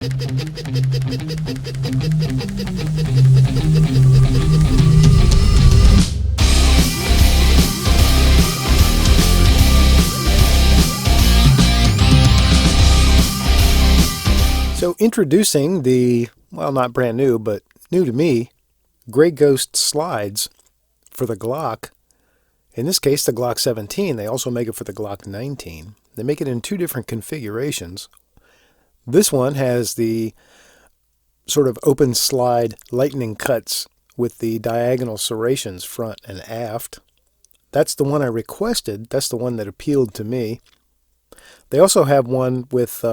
So introducing the, well, not brand new, but new to me, Grey Ghost slides for the Glock. In this case, the Glock 17. They also make it for the Glock 19. They make it in two different configurations. This one has the sort of open slide lightning cuts with the diagonal serrations front and aft. That's the one I requested. That's the one that appealed to me. They also have one with,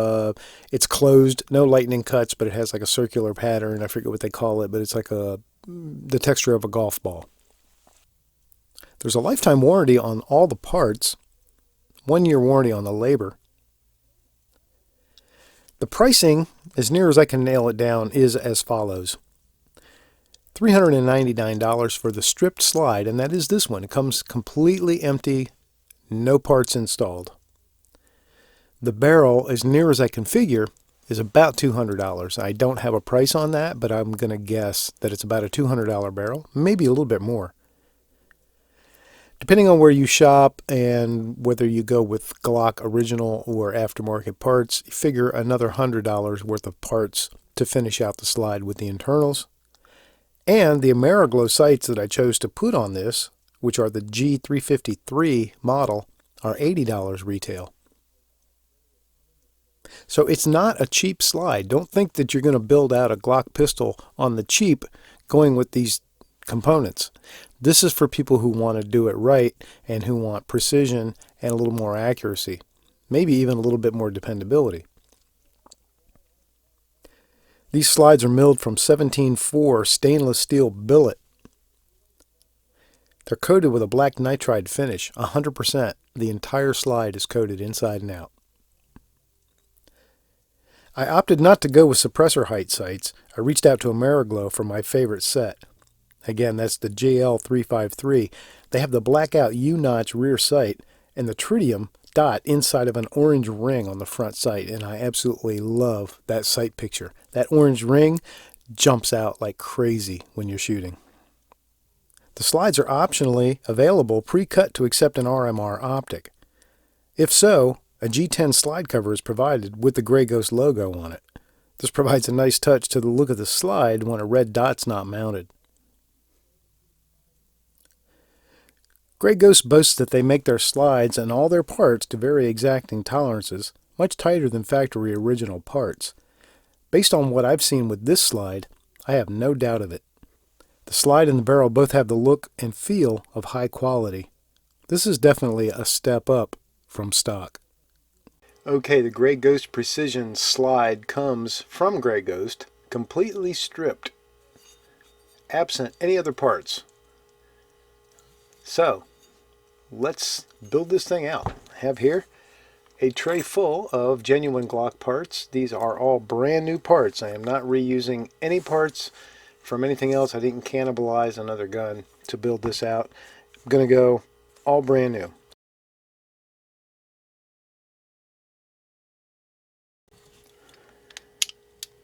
it's closed, no lightning cuts, but it has like a circular pattern. I forget what they call it, but it's like the texture of a golf ball. There's a lifetime warranty on all the parts, 1 year warranty on the labor. The pricing, as near as I can nail it down, is as follows. $399 for the stripped slide, and that is this one. It comes completely empty, no parts installed. The barrel, as near as I can figure, is about $200. I don't have a price on that, but I'm going to guess that it's about a $200 barrel, maybe a little bit more. Depending on where you shop and whether you go with Glock original or aftermarket parts, you figure another $100 worth of parts to finish out the slide with the internals. And the AmeriGlow sights that I chose to put on this, which are the G353 model, are $80 retail. So it's not a cheap slide. Don't think that you're going to build out a Glock pistol on the cheap going with these components. This is for people who want to do it right and who want precision and a little more accuracy, maybe even a little bit more dependability. These slides are milled from 17.4 stainless steel billet. They're coated with a black nitride finish, 100%. The entire slide is coated inside and out. I opted not to go with suppressor height sights. I reached out to AmeriGlow for my favorite set. Again, that's the JL353. They have the blackout U-notch rear sight and the tritium dot inside of an orange ring on the front sight, and I absolutely love that sight picture. That orange ring jumps out like crazy when you're shooting. The slides are optionally available pre-cut to accept an RMR optic. If so, a G10 slide cover is provided with the Grey Ghost logo on it. This provides a nice touch to the look of the slide when a red dot's not mounted. Grey Ghost boasts that they make their slides and all their parts to very exacting tolerances, much tighter than factory original parts. Based on what I've seen with this slide, I have no doubt of it. The slide and the barrel both have the look and feel of high quality. This is definitely a step up from stock. Okay, the Grey Ghost Precision slide comes from Grey Ghost, completely stripped, absent any other parts. So, let's build this thing out. I have here a tray full of genuine Glock parts. These are all brand new parts. I am not reusing any parts from anything else. I didn't cannibalize another gun to build this out. I'm going to go all brand new.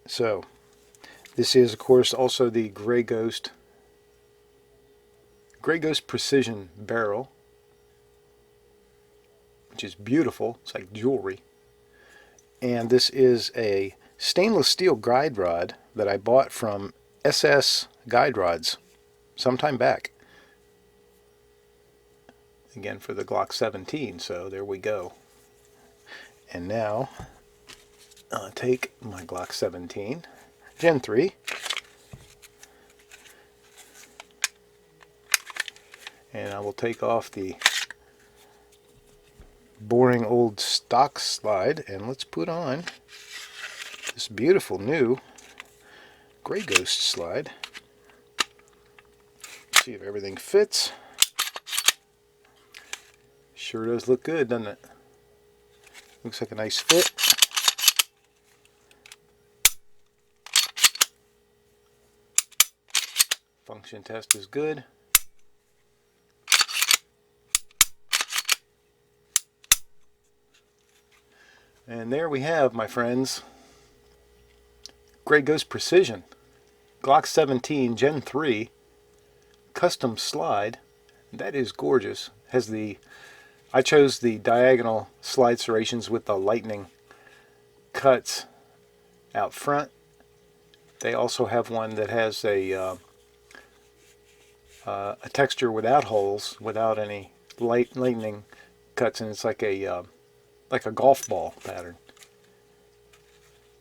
So, this is, of course, also the Grey Ghost Precision barrel, which is beautiful. It's like jewelry. And this is a stainless steel guide rod that I bought from SS Guide Rods sometime back. Again, for the Glock 17, so there we go. And now, I'll take my Glock 17, Gen 3, and I will take off the boring old stock slide, and let's put on this beautiful new Grey Ghost slide. See if everything fits. Sure does look good, doesn't it? Looks like a nice fit. Function test is good. And there we have, my friends, Grey Ghost Precision Glock 17 Gen 3 custom slide. That is gorgeous. I chose the diagonal slide serrations with the lightning cuts out front. They also have one that has a texture without holes, without any lightning cuts, and it's like a golf ball pattern.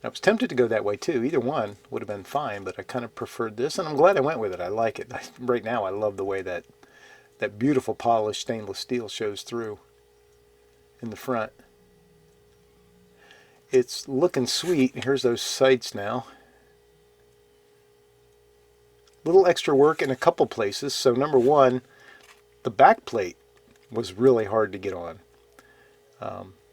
I was tempted to go that way too. Either one would have been fine, but I kind of preferred this, and I'm glad I went with it. I like it. Right now, I love the way that beautiful polished stainless steel shows through in the front. It's looking sweet. Here's those sights now. Little extra work in a couple places. So number one, the back plate was really hard to get on.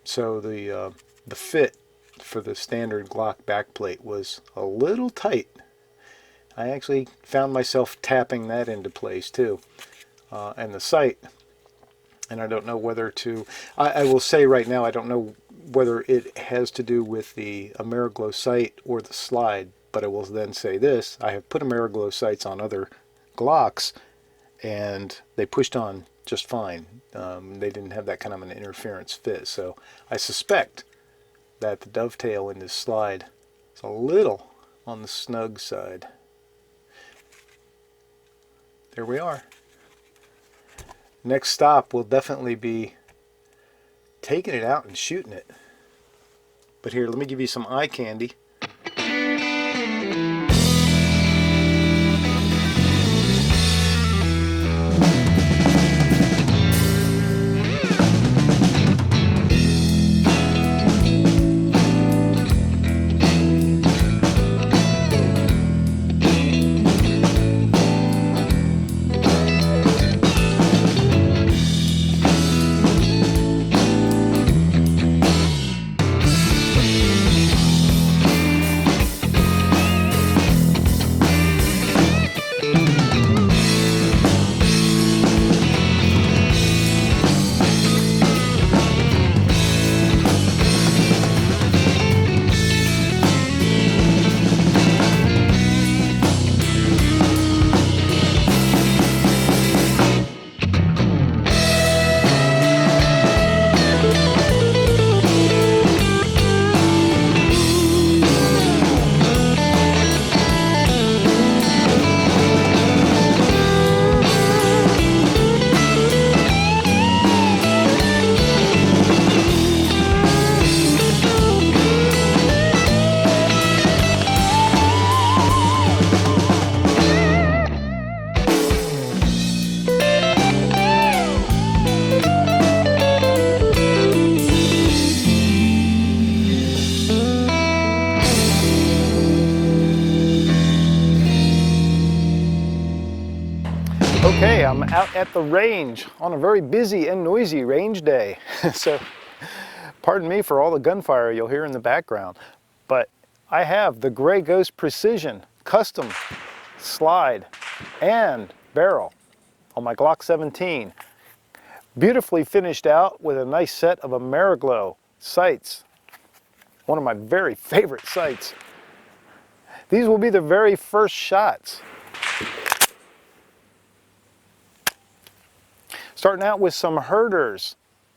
So the fit for the standard Glock backplate was a little tight. I actually found myself tapping that into place too. And the sight, and I don't know whether to, I will say right now, I don't know whether it has to do with the Ameriglow sight or the slide, but I will then say this: I have put Ameriglow sights on other Glocks and they pushed on just fine. They didn't have that kind of an interference fit, so I suspect that the dovetail in this slide is a little on the snug side. There we are. Next stop will definitely be taking it out and shooting it. But here, let me give you some eye candy. Okay, I'm out at the range on a very busy and noisy range day. So pardon me for all the gunfire you'll hear in the background, but I have the Grey Ghost Precision custom slide and barrel on my Glock 17. Beautifully finished out with a nice set of Ameriglow sights. One of my very favorite sights. These will be the very first shots. Starting out with some Herders.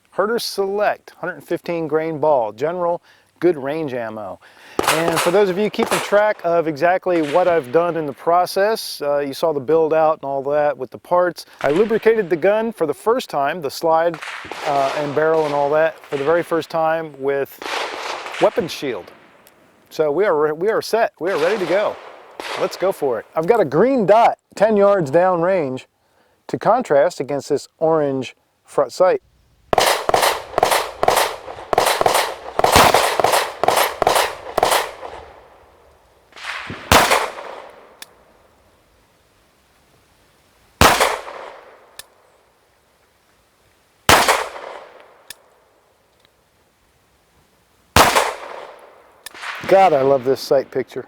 Herders Select 115 grain ball, general good range ammo. And for those of you keeping track of exactly what I've done in the process, you saw the build out and all that with the parts. I lubricated the gun for the first time, the slide and barrel and all that, for the very first time with weapons shield. So we are set, we are ready to go. Let's go for it. I've got a green dot 10 yards down range to contrast against this orange front sight. God, I love this sight picture.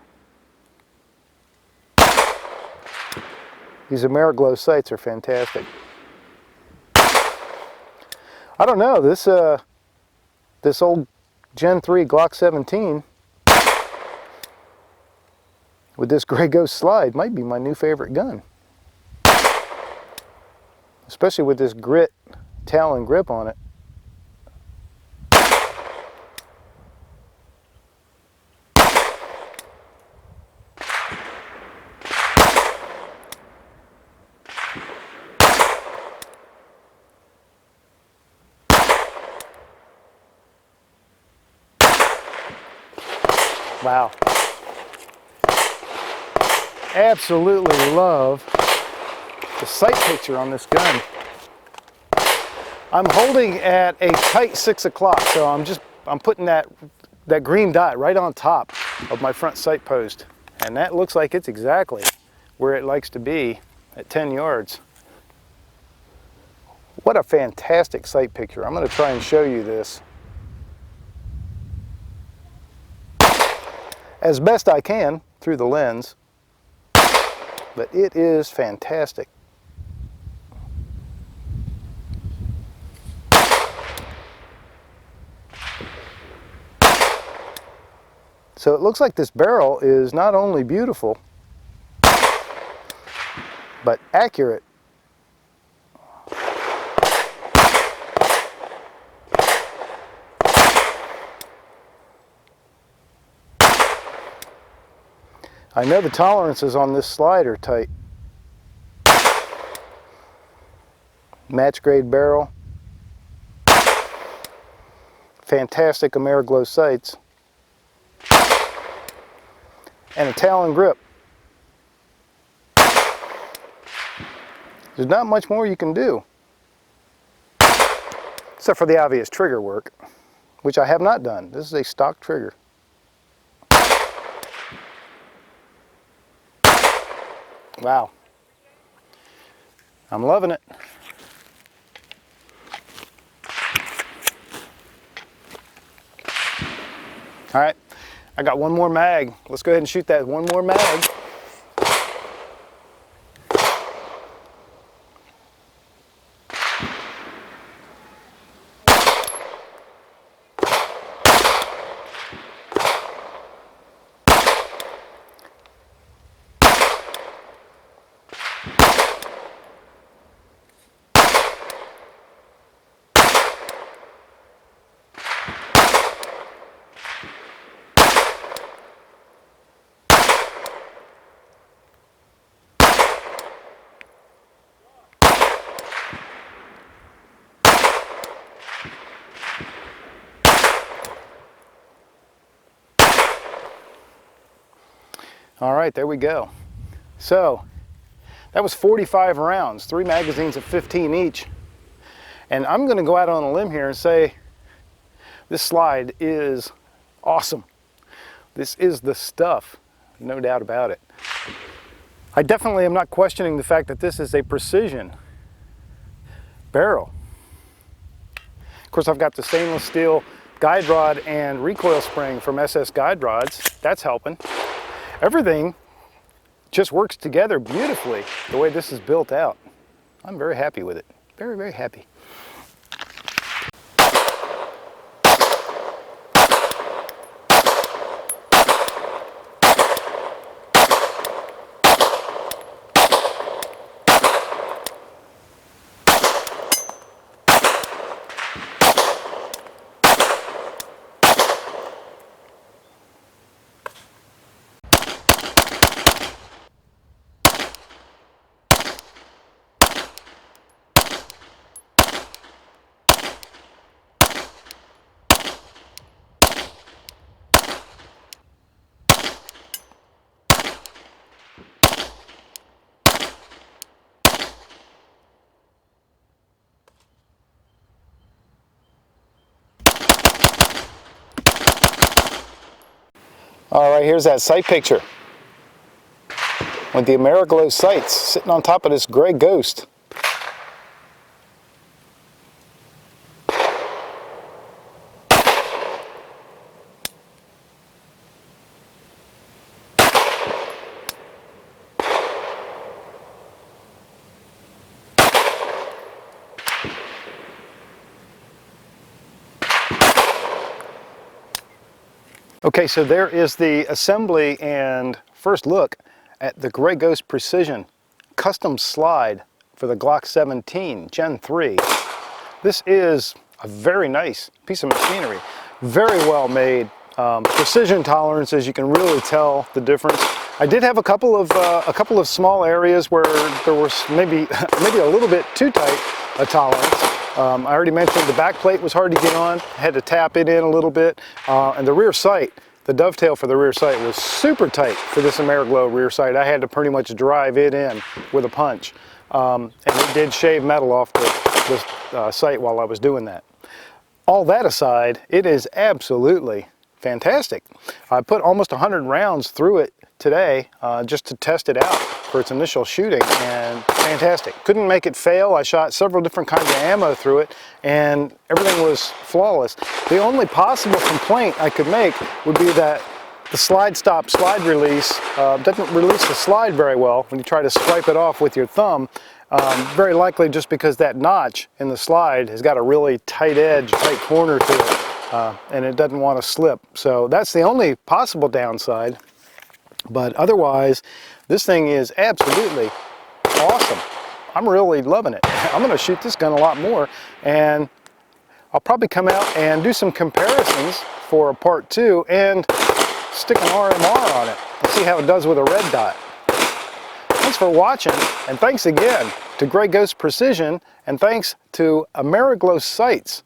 These Ameriglow sights are fantastic. I don't know, this old Gen 3 Glock 17 with this Gray Ghost slide might be my new favorite gun. Especially with this grit Talon grip on it. Wow. Absolutely love the sight picture on this gun. I'm holding at a tight 6 o'clock, so I'm putting that green dot right on top of my front sight post. And that looks like it's exactly where it likes to be at 10 yards. What a fantastic sight picture. I'm going to try and show you this as best I can through the lens, but it is fantastic. So it looks like this barrel is not only beautiful, but accurate. I know the tolerances on this slide are tight. Match grade barrel. Fantastic Ameriglow sights. And a Talon grip. There's not much more you can do, except for the obvious trigger work, which I have not done. This is a stock trigger. Wow. I'm loving it. All right, I got one more mag. Let's go ahead and shoot that one more mag. All right, there we go. So that was 45 rounds, 3 magazines of 15 each. And I'm going to go out on a limb here and say this slide is awesome. This is the stuff, no doubt about it. I definitely am not questioning the fact that this is a precision barrel. Of course, I've got the stainless steel guide rod and recoil spring from SS Guide Rods. That's helping. Everything just works together beautifully the way this is built out. I'm very happy with it. Very, very happy. All right, here's that sight picture with the Ameriglow sights sitting on top of this Gray Ghost. Okay, so there is the assembly and first look at the Grey Ghost Precision custom slide for the Glock 17 Gen 3. This is a very nice piece of machinery, very well made. Precision tolerances, you can really tell the difference. I did have a couple of small areas where there was maybe a little bit too tight a tolerance. I already mentioned the back plate was hard to get on. I had to tap it in a little bit, and the rear sight, the dovetail for the rear sight was super tight for this Ameriglow rear sight. I had to pretty much drive it in with a punch, and it did shave metal off the sight while I was doing that. All that aside, it is absolutely fantastic. I put almost 100 rounds through it today just to test it out for its initial shooting, and fantastic. Couldn't make it fail. I shot several different kinds of ammo through it and everything was flawless. The only possible complaint I could make would be that the slide stop, slide release doesn't release the slide very well when you try to swipe it off with your thumb. Very likely just because that notch in the slide has got a really tight edge, tight corner to it, and it doesn't want to slip. So that's the only possible downside. But otherwise, this thing is absolutely awesome. I'm really loving it. I'm going to shoot this gun a lot more, and I'll probably come out and do some comparisons for a part 2 and stick an RMR on it and see how it does with a red dot. Thanks for watching, and thanks again to Grey Ghost Precision, and thanks to Ameriglow Sights.